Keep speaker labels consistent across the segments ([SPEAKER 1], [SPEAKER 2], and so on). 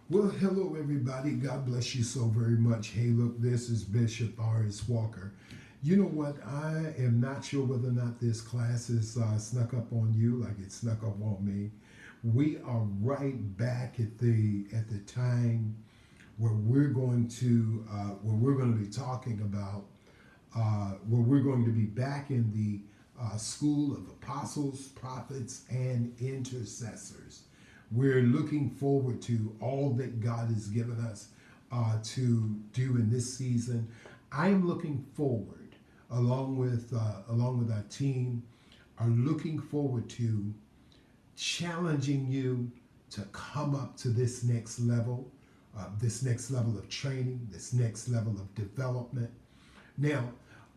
[SPEAKER 1] Well, hello everybody. God bless you so very much. Hey, look, this is Bishop R.S. Walker. You know what? I am not sure whether or not this class is snuck up on you like it snuck up on me. We are right back at the time where we're going to be talking about where we're going to be back in the school of apostles, prophets, and intercessors. We're looking forward to all that God has given us to do in this season. I am looking forward, along with our team, are looking forward to challenging you to come up to this next level of training, this next level of development. Now,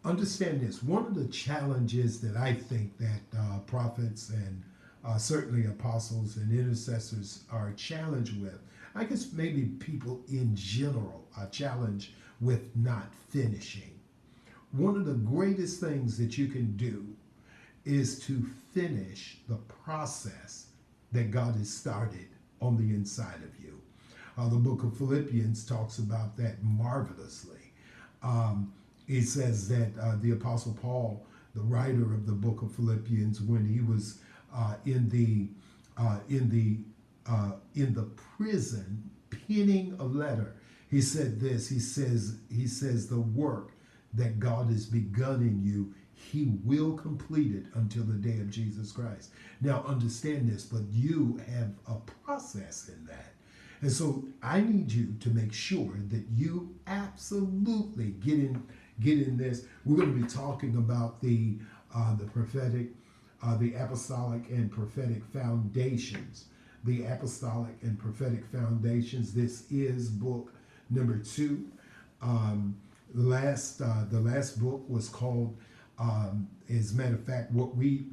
[SPEAKER 1] understand this. One of the challenges that I think that prophets and certainly apostles and intercessors are challenged with, I guess maybe people in general are challenged with not finishing. One of the greatest things that you can do is to finish the process that God has started on the inside of you. The book of Philippians talks about that marvelously. It says that the Apostle Paul, the writer of the book of Philippians, when he was in the in the prison penning a letter, he said this. He says the work that God has begun in you, he will complete it until the day of Jesus Christ. Now understand this, but you have a process in that. And so I need you to make sure that you absolutely get in this. We're going to be talking about the prophetic, the apostolic and prophetic foundations. The apostolic and prophetic foundations. This is book number 2. The last book was called, as a matter of fact, what we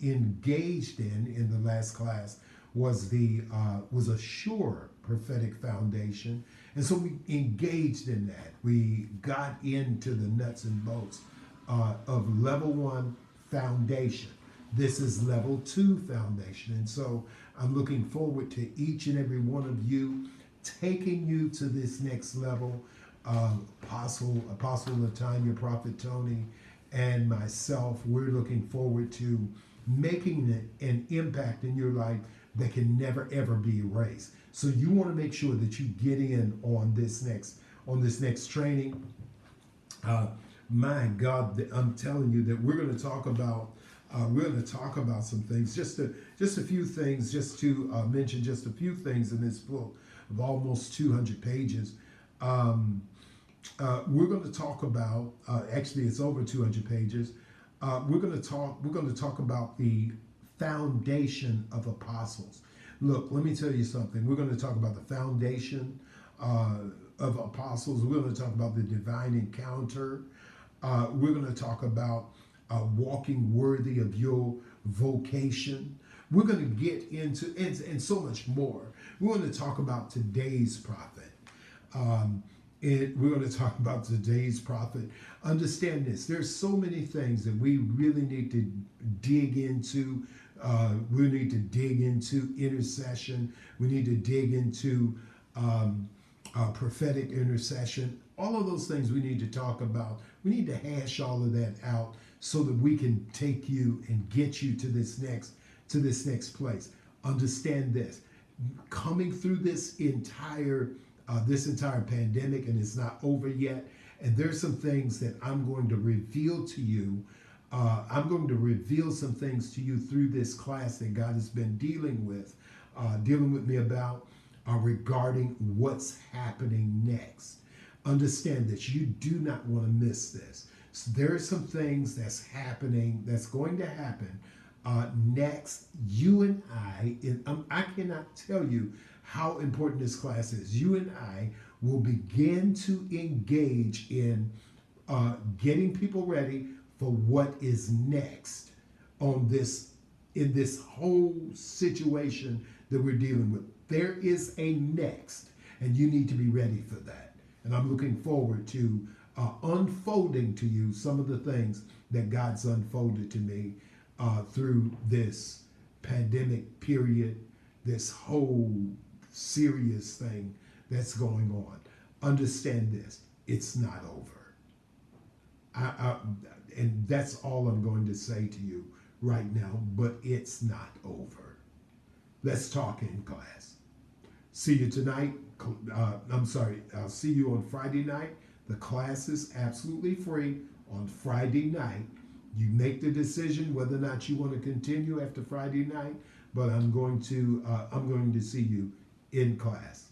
[SPEAKER 1] engaged in the last class was a sure prophetic foundation, and so we engaged in that. We got into the nuts and bolts of level 1 foundation. This is level 2 foundation, and so I'm looking forward to each and every one of you taking you to this next level. Apostle Latanya, Prophet Tony, and myself, we're looking forward to making an impact in your life that can never ever be erased. So you want to make sure that you get in on this next training. My God, I'm telling you that we're going to talk about some things. Just a few things, just to mention just a few things in this book of almost 200 pages. We're going to talk about. Actually, it's over 200 pages. We're going to talk about the foundation of apostles. Look, let me tell you something. We're going to talk about the foundation of apostles. We're going to talk about the divine encounter. We're going to talk about walking worthy of your vocation. We're going to get into and so much more. We're going to talk about today's prophet. We're going to talk about today's prophet. Understand this. There's so many things that we really need to dig into. We need to dig into intercession. We need to dig into prophetic intercession. All of those things we need to talk about. We need to hash all of that out so that we can take you and get you to this next place. Understand this. Coming through this entire pandemic, and it's not over yet. And there's some things that I'm going to reveal to you. I'm going to reveal some things to you through this class that God has been dealing with me about regarding what's happening next. Understand that you do not want to miss this. So there are some things that's going to happen next. You and I cannot tell you how important this class is. You and I will begin to engage in getting people ready for what is next in this whole situation that we're dealing with. There is a next, and you need to be ready for that. And I'm looking forward to unfolding to you some of the things that God's unfolded to me through this pandemic period, this whole serious thing that's going on. Understand this, it's not over. And that's all I'm going to say to you right now, but it's not over. Let's talk in class. See you tonight. I'll see you on Friday night. The class is absolutely free on Friday night. You make the decision whether or not you want to continue after Friday night, but I'm going to see you in class.